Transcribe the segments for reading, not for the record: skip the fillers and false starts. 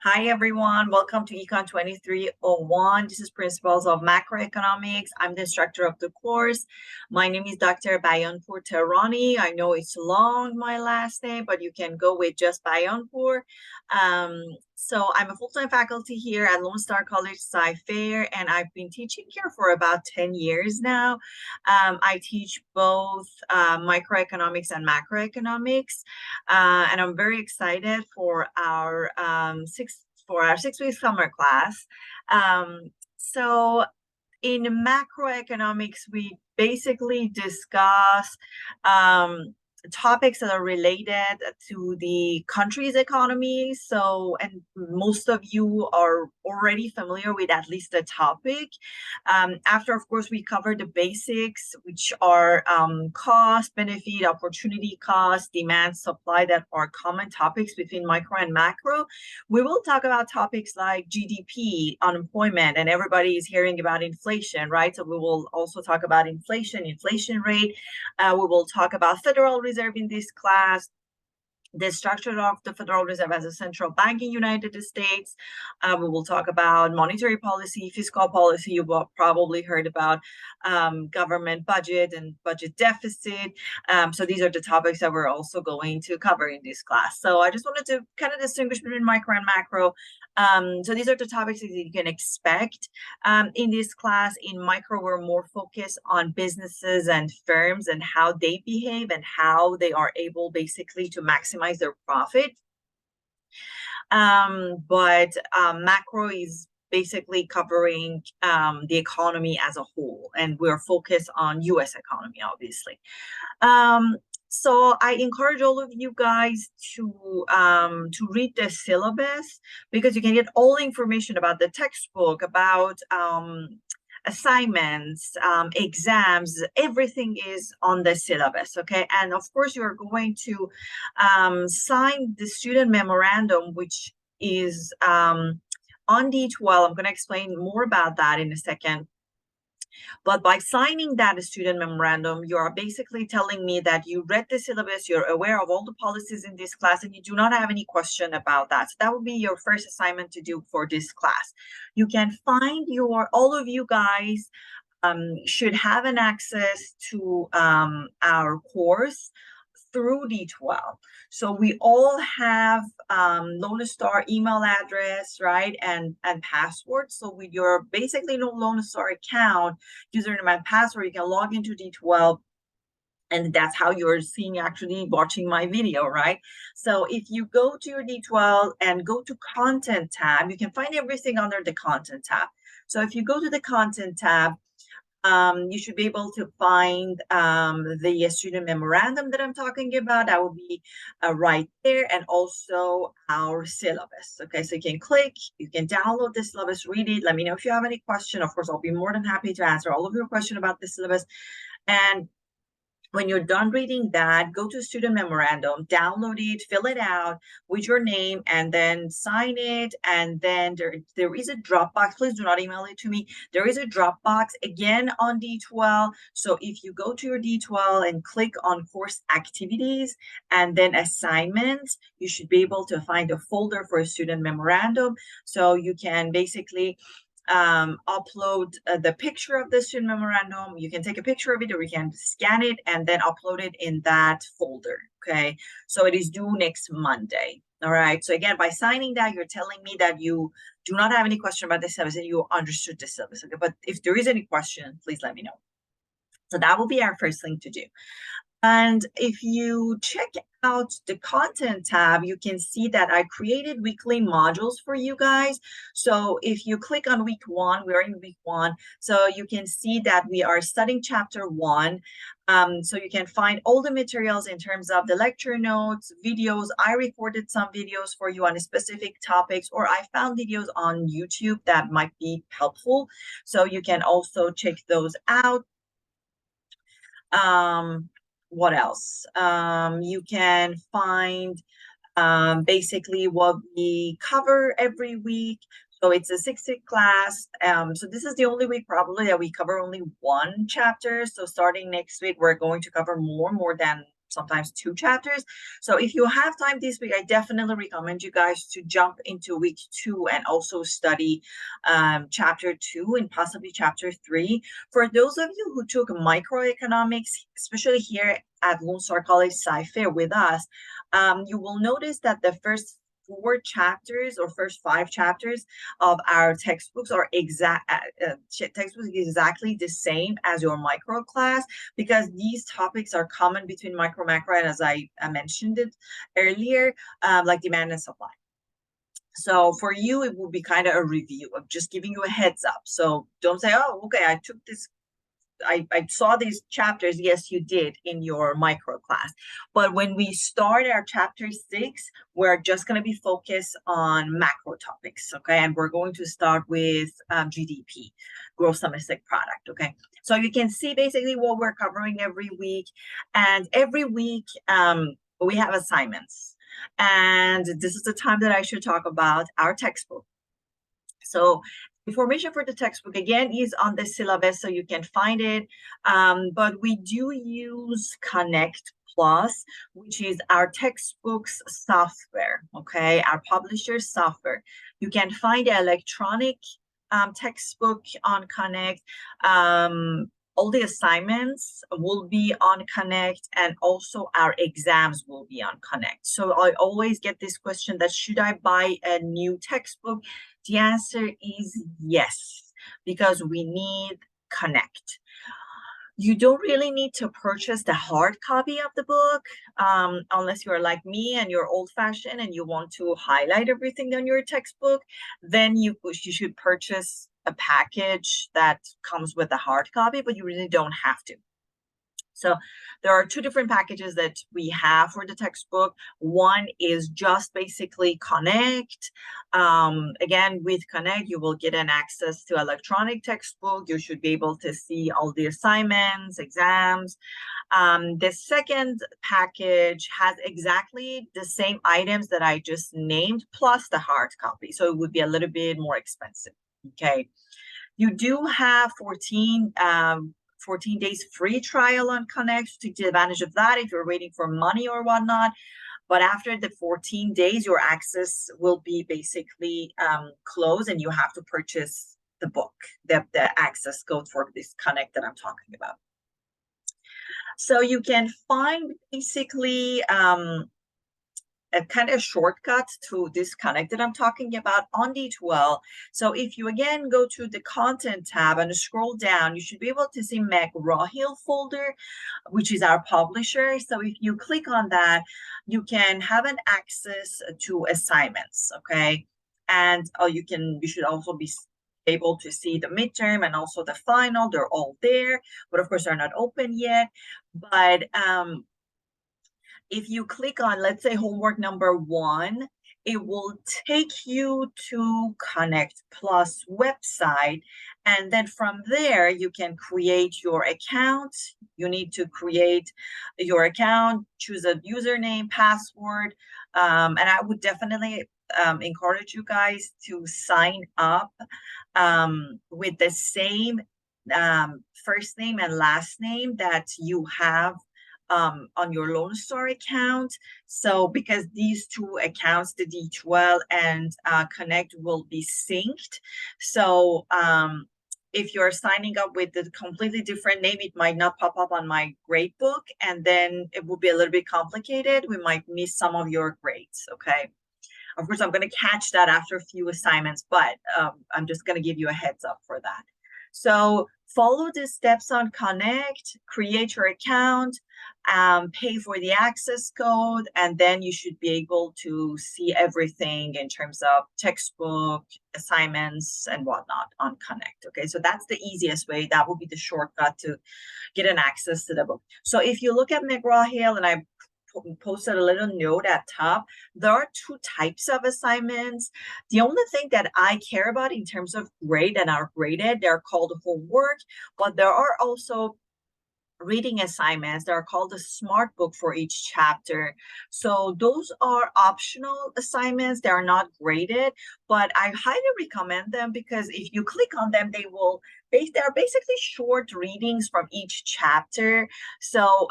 Hi, everyone. Welcome to Econ 2301. This is Principles of Macroeconomics. I'm the instructor of the course. My name is Dr. Bayanpur Tehrani. I know it's long, my last name, but you can go with just Bayanpur. So I'm a full-time faculty here at Lone Star College Sci-Fair, and I've been teaching here for about 10 years now. I teach both microeconomics and macroeconomics. And I'm very excited for our 6 week summer class. So in macroeconomics, we basically discuss topics that are related to the country's economy. So, and most of you are already familiar with at least the topic. After, of course, we cover the basics, which are cost, benefit, opportunity cost, demand, supply, that are common topics between micro and macro. We will talk about topics like GDP, unemployment, and everybody is hearing about inflation, right? So we will also talk about inflation rate. We will talk about Federal Reserve in this class, the structure of the Federal Reserve as a central bank in United States. We will talk about monetary policy, fiscal policy. You've probably heard about government budget and budget deficit. So these are the topics that we're also going to cover in this class. So I just wanted to kind of distinguish between micro and macro. So these are the topics that you can expect in this class. In micro, we're more focused on businesses and firms and how they behave and how they are able basically to maximize their profit. But macro is basically covering the economy as a whole, and we're focused on U.S. economy, obviously. So I encourage all of you guys to read the syllabus, because you can get all information about the textbook, about assignments, exams. Everything is on the syllabus, okay? And of course, you're going to sign the student memorandum, which is on D12. I'm going to explain more about that in a second. But by signing that student memorandum, you are basically telling me that you read the syllabus, you're aware of all the policies in this class, and you do not have any question about that. So that would be your first assignment to do for this class. You can find all of you guys should have an access to our course through D12. So we all have Lone Star email address, right, and password. So with your basically no Lone Star account, username and password, you can log into D12, and that's how you're seeing, actually watching my video, right? So if you go to your D12 and go to content tab, you can find everything under the content tab. So if you go to the content tab, you should be able to find the student memorandum that I'm talking about. That will be right there, and also our syllabus. Okay, so you can click, you can download the syllabus, read it. Let me know if you have any question. Of course, I'll be more than happy to answer all of your questions about the syllabus. And when you're done reading that, go to student memorandum, download it, fill it out with your name, and then sign it. And then there is a Dropbox. Please do not email it to me. There is a Dropbox again on D12. So if you go to your D12 and click on course activities and then assignments, you should be able to find a folder for a student memorandum. So you can basically upload the picture of the student memorandum. You can take a picture of it, or you can scan it and then upload it in that folder. Okay, so it is due next Monday. All right, so again, by signing that, you're telling me that you do not have any question about the syllabus and you understood the syllabus. Okay, but if there is any question, please let me know. So that will be our first thing to do. And if you check out the content tab, you can see that I created weekly modules for you guys. So if you click on week 1, we're in week 1. So you can see that we are studying chapter 1. So you can find all the materials in terms of the lecture notes, videos. I recorded some videos for you on specific topics, or I found videos on YouTube that might be helpful. So you can also check those out. What else? You can find basically what we cover every week. So it's a 6-week class. So this is the only week probably that we cover only one chapter. So starting next week, we're going to cover more than sometimes 2 chapters. So if you have time this week, I definitely recommend you guys to jump into week 2 and also study chapter 2 and possibly chapter 3. For those of you who took microeconomics, especially here at Lone Star College Sci-Fair with us, you will notice that the first 4 chapters or first 5 chapters of our textbooks are textbooks exactly the same as your micro class, because these topics are common between micro, macro, and as I mentioned it earlier, like demand and supply. So for you, it will be kind of a review of just giving you a heads up. So don't say, oh, okay, I took this, I saw these chapters. Yes, you did in your micro class. But when we start our chapter 6, we're just going to be focused on macro topics, okay? And we're going to start with GDP, gross domestic product, okay? So you can see basically what we're covering every week. And every week, we have assignments. And this is the time that I should talk about our textbook. So information for the textbook, again, is on the syllabus, so you can find it. But we do use Connect Plus, which is our textbooks software, okay? Our publisher software. You can find the electronic textbook on Connect. All the assignments will be on Connect, and also our exams will be on Connect. So I always get this question that should I buy a new textbook? The answer is yes, because we need Connect. You don't really need to purchase the hard copy of the book unless you're like me and you're old-fashioned and you want to highlight everything on your textbook. Then you should purchase a package that comes with a hard copy, but you really don't have to. So there are 2 different packages that we have for the textbook. One is just basically Connect. Again, with Connect, you will get an access to electronic textbook. You should be able to see all the assignments, exams. The second package has exactly the same items that I just named, plus the hard copy. So it would be a little bit more expensive, okay? You do have 14 days free trial on Connect to take advantage of that if you're waiting for money or whatnot. But after the 14 days, your access will be basically closed, and you have to purchase the book, the access code for this Connect that I'm talking about. So you can find basically a kind of shortcut to this Connect that I'm talking about on D2L. So if you again go to the content tab and scroll down, you should be able to see McGraw-Hill folder, which is our publisher. So if you click on that, you can have an access to assignments, okay? And you should also be able to see the midterm and also the final. They're all there, but of course they're not open yet. But if you click on, let's say, homework number 1, it will take you to Connect Plus website. And then from there, you can create your account. You need to create your account, choose a username, password. And I would definitely encourage you guys to sign up with the same first name and last name that you have on your Lone Star account. So because these 2 accounts, the D2L and Connect, will be synced. So if you're signing up with a completely different name, it might not pop up on my gradebook, and then it will be a little bit complicated. We might miss some of your grades, okay? Of course, I'm going to catch that after a few assignments, but I'm just going to give you a heads up for that. So follow the steps on Connect, create your account, pay for the access code, and then you should be able to see everything in terms of textbook, assignments, and whatnot on Connect. Okay, so that's the easiest way. That will be the shortcut to get an access to the book. So if you look at McGraw-Hill, and I posted a little note at top, there are 2 types of assignments. The only thing that I care about in terms of grade and are graded, they're called homework, but there are also reading assignments that are called a smart book for each chapter. So those are optional assignments. They are not graded, but I highly recommend them, because if you click on them, they will they're basically short readings from each chapter. So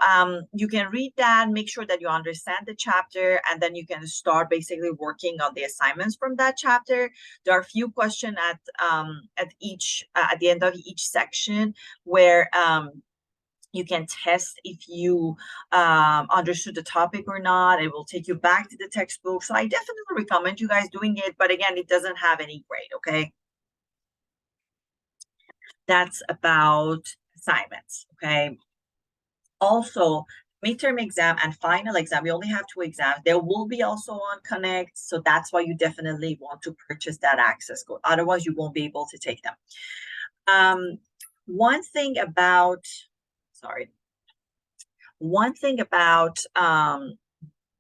you can read that, make sure that you understand the chapter, and then you can start basically working on the assignments from that chapter. There are a few questions at the end of each section where you can test if you understood the topic or not. It will take you back to the textbook. So I definitely recommend you guys doing it. But again, it doesn't have any grade, okay? That's about assignments, okay? Also, midterm exam and final exam, we only have 2 exams. There will be also on Connect, so that's why you definitely want to purchase that access code. Otherwise, you won't be able to take them. One thing about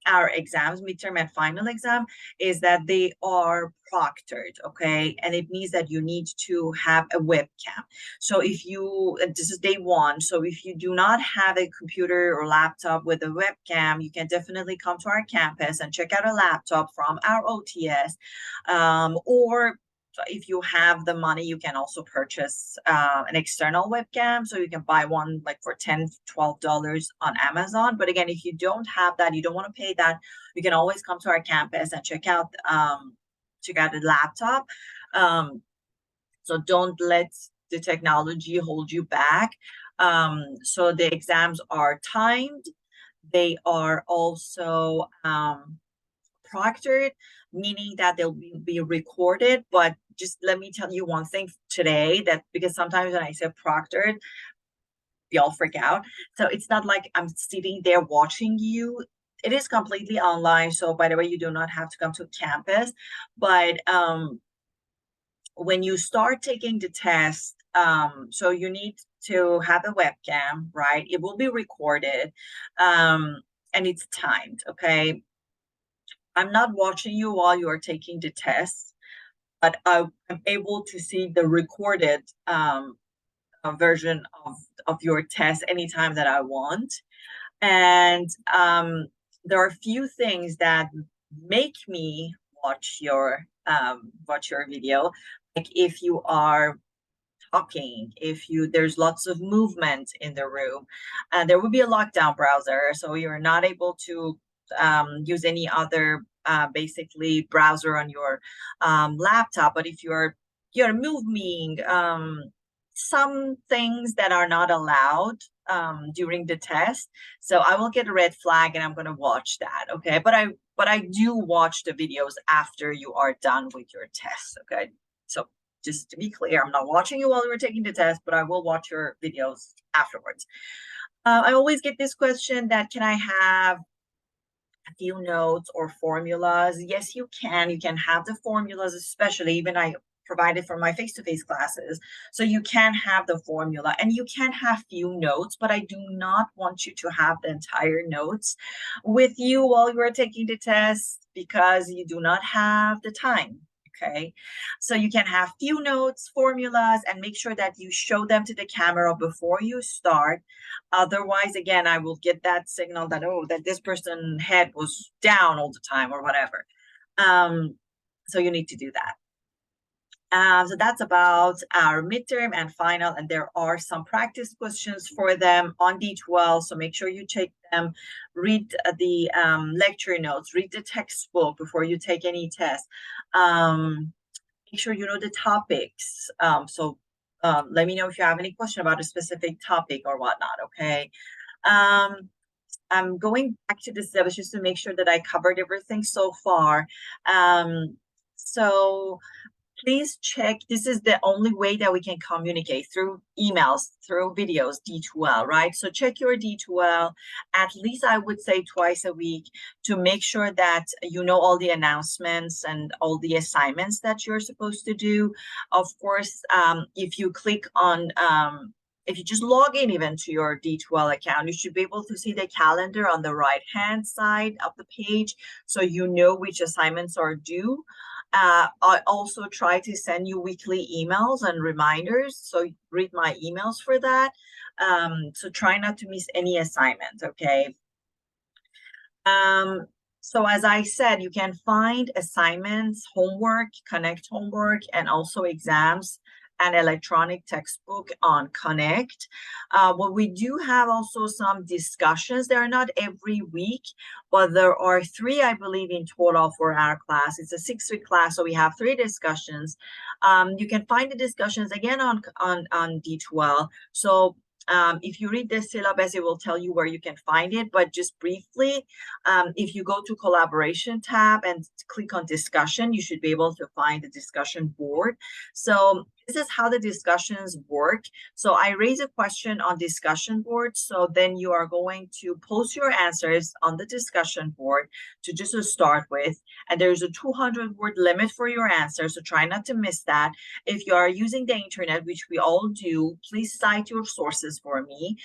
our exams, midterm and final exam, is that they are proctored, okay? And it means that you need to have a webcam. So if you, this is day 1, so if you do not have a computer or laptop with a webcam, you can definitely come to our campus and check out a laptop from our OTS, or if you have the money, you can also purchase an external webcam. So you can buy one like for $10, $12 on Amazon. But again, if you don't have that, you don't want to pay that, you can always come to our campus and check out the laptop. So don't let the technology hold you back. So the exams are timed. They are also proctored, meaning that they'll be recorded. But just let me tell you one thing today, that because sometimes when I say proctored, we all freak out. So it's not like I'm sitting there watching you. It is completely online. So by the way, you do not have to come to campus. But when you start taking the test, so you need to have a webcam, right? It will be recorded, and it's timed, okay? I'm not watching you while you are taking the test, but I'm able to see the recorded version of your test anytime that I want. And there are a few things that make me watch your video. Like if you are talking, there's lots of movement in the room, and there will be a lockdown browser, so you're not able to use any other basically browser on your laptop. But if you're moving, some things that are not allowed during the test, so I will get a red flag and I'm going to watch that, okay? But I do watch the videos after you are done with your test, okay? So just to be clear, I'm not watching you while you were taking the test, but I will watch your videos afterwards. I always get this question that, can I have a few notes or formulas? Yes, you can. You can have the formulas, especially even I provided for my face-to-face classes. So you can have the formula and you can have few notes, but I do not want you to have the entire notes with you while you are taking the test because you do not have the time. Okay, so you can have few notes, formulas, and make sure that you show them to the camera before you start. Otherwise, again, I will get that signal that, oh, that this person's head was down all the time or whatever. So you need to do that. So that's about our midterm and final, and there are some practice questions for them on D12, so make sure you check them, read the lecture notes, read the textbook before you take any test. Make sure you know the topics. Let me know if you have any question about a specific topic or whatnot, okay? I'm going back to the syllabus just to make sure that I covered everything so far. So please check. This is the only way that we can communicate, through emails, through videos, D2L, right? So check your D2L at least, I would say, twice a week to make sure that you know all the announcements and all the assignments that you're supposed to do. Of course, if you click on if you just log in even to your D2L account, you should be able to see the calendar on the right-hand side of the page, so you know which assignments are due. I also try to send you weekly emails and reminders, so read my emails for that. So try not to miss any assignment, okay? So as I said, you can find assignments, homework, Connect homework, and also exams an electronic textbook on Connect. But we do have also some discussions. They are not every week, but there are 3, I believe, in total for our class. It's a 6-week class, so we have 3 discussions. You can find the discussions again on D2L. So if you read the syllabus, it will tell you where you can find it. But just briefly, if you go to collaboration tab and click on discussion, you should be able to find the discussion board. So this is how the discussions work. So I raise a question on discussion board. So then you are going to post your answers on the discussion board to just to start with. And there's a 200-word limit for your answer. So try not to miss that. If you are using the internet, which we all do, please cite your sources for me.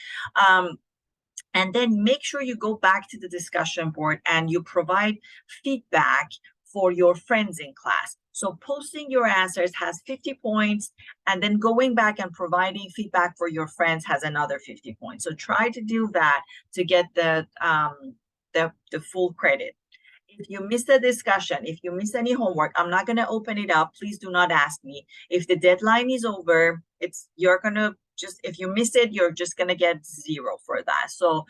And then make sure you go back to the discussion board and you provide feedback for your friends in class. So posting your answers has 50 points, and then going back and providing feedback for your friends has another 50 points. So try to do that to get the full credit. If you miss the discussion, if you miss any homework, I'm not going to open it up. Please do not ask me. If the deadline is over, you're going to just, if you miss it, you're just going to get 0 for that. So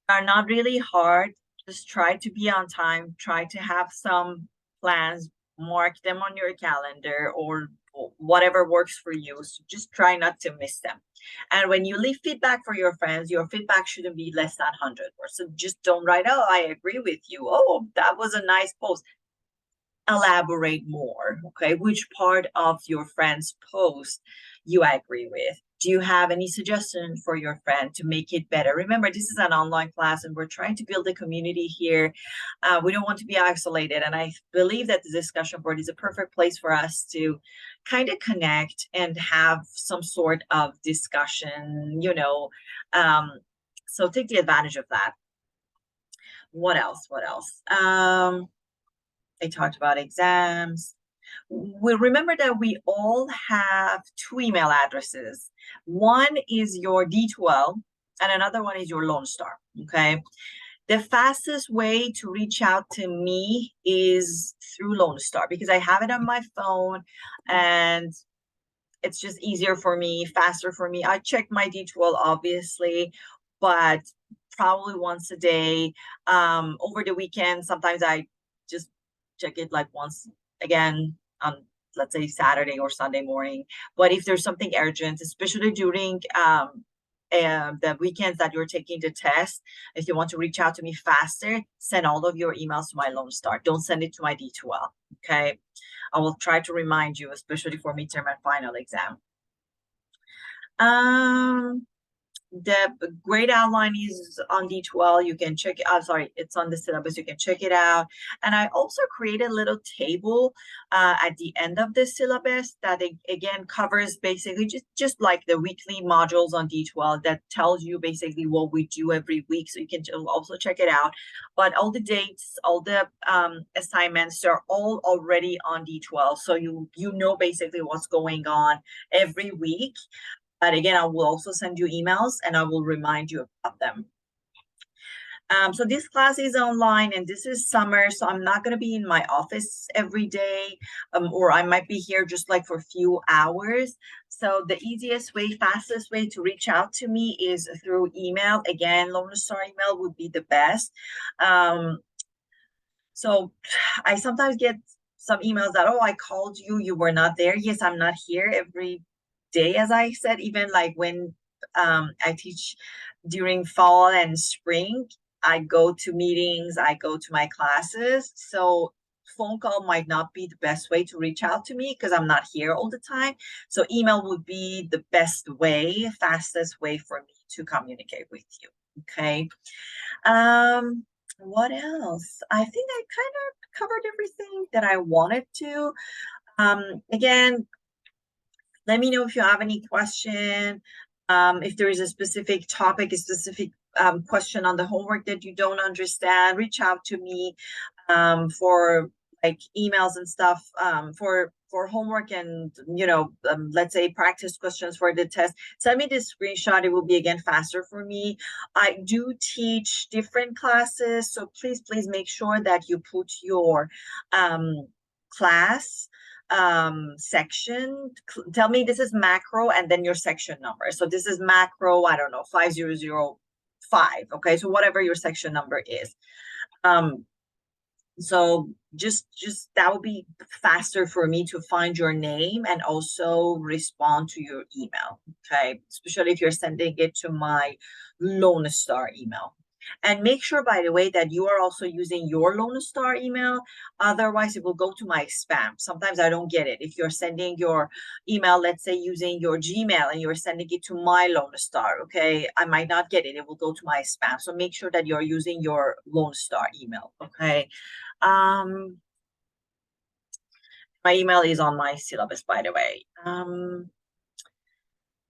are not really hard. Just try to be on time. Try to have some plans, mark them on your calendar or whatever works for you. So just try not to miss them. And when you leave feedback for your friends, your feedback shouldn't be less than 100 words. So just don't write, oh, I agree with you. Oh, that was a nice post. Elaborate more, okay? Which part of your friend's post you agree with? Do you have any suggestion for your friend to make it better? Remember, this is an online class and we're trying to build a community here. We don't want to be isolated. And I believe that the discussion board is a perfect place for us to kind of connect and have some sort of discussion, you know. So take the advantage of that. What else? I talked about exams. We remember that we all have 2 email addresses. One is your D2L and another one is your Lone Star, okay? The fastest way to reach out to me is through Lone Star because I have it on my phone and it's just easier for me, faster for me. I check my D2L obviously, but probably once a day. Over the weekend, sometimes I just check it like once again on, let's say, Saturday or Sunday morning. But if there's something urgent, especially during the weekends that you're taking the test, if you want to reach out to me faster, send all of your emails to my Lone Star. Don't send it to my D2L, okay? I will try to remind you, especially for midterm and final exam. The grade outline is on D2L. You can check it out. Sorry, it's on the syllabus. You can check it out. And I also created a little table at the end of the syllabus that again covers basically just like the weekly modules on D2L that tells you basically what we do every week. So you can also check it out. But all the dates, all the assignments, they're all already on D2L. So you know basically what's going on every week. But again, I will also send you emails and I will remind you about them. So this class is online and this is summer, so I'm not going to be in my office every day, or I might be here just like for a few hours. So the easiest way, fastest way to reach out to me is through email. Again, Lone Star email would be the best. So I sometimes get some emails that, oh, I called you, you were not there. Yes, I'm not here every day, as I said, even like when I teach during fall and spring, I go to meetings, I go to my classes. So phone call might not be the best way to reach out to me because I'm not here all the time. So email would be the best way, fastest way for me to communicate with you. Okay. What else? I think I kind of covered everything that I wanted to. Again, let me know if you have any question. If there is a specific topic, a specific question on the homework that you don't understand, reach out to me for like emails and stuff for homework and, you know, let's say practice questions for the test. Send me this screenshot. It will be, again, faster for me. I do teach different classes, so please make sure that you put your class section. Tell me this is macro and then your section number. So this is macro, I don't know, 5005. Okay, so whatever your section number is. So just that would be faster for me to find your name and also respond to your email. Okay, especially if you're sending it to my Lone Star email. And make sure, by the way, that you are also using your Lone Star email. Otherwise, it will go to my spam. Sometimes I don't get it. If you're sending your email, let's say using your Gmail, and you're sending it to my Lone Star, okay, I might not get it. It will go to my spam. So make sure that you're using your Lone Star email, okay? My email is on my syllabus, by the way.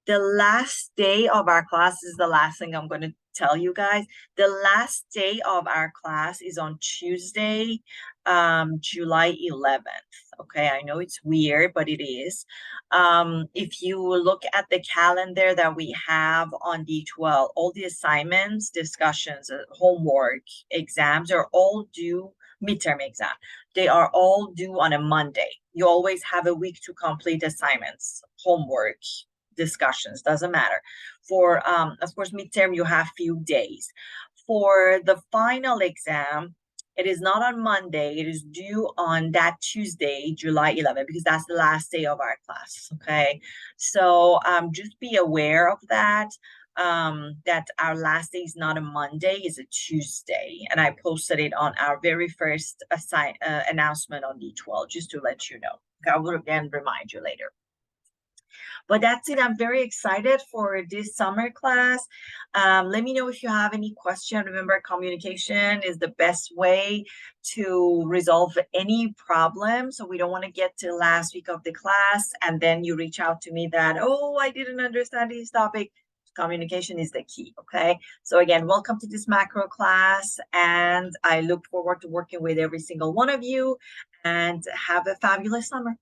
The last day of our class is the last thing I'm going to tell you guys. The last day of our class is on Tuesday, July 11th. Okay, I know it's weird, but it is. If you look at the calendar that we have on D12, all the assignments, discussions, homework, exams are all due, midterm exam. They are all due on a Monday. You always have a week to complete assignments, homework, discussions, doesn't matter. For of course, midterm, you have few days. For the final exam, it is not on Monday, it is due on that Tuesday, July 11th, because that's the last day of our class. Okay, so just be aware of that. That our last day is not a Monday, is a Tuesday, and I posted it on our very first announcement on D12, just to let you know. I will again remind you later. But that's it. I'm very excited for this summer class. Let me know if you have any question. Remember, communication is the best way to resolve any problem. So we don't want to get to last week of the class and then you reach out to me that, oh, I didn't understand this topic. Communication is the key. Okay. So again, welcome to this macro class, and I look forward to working with every single one of you, and have a fabulous summer.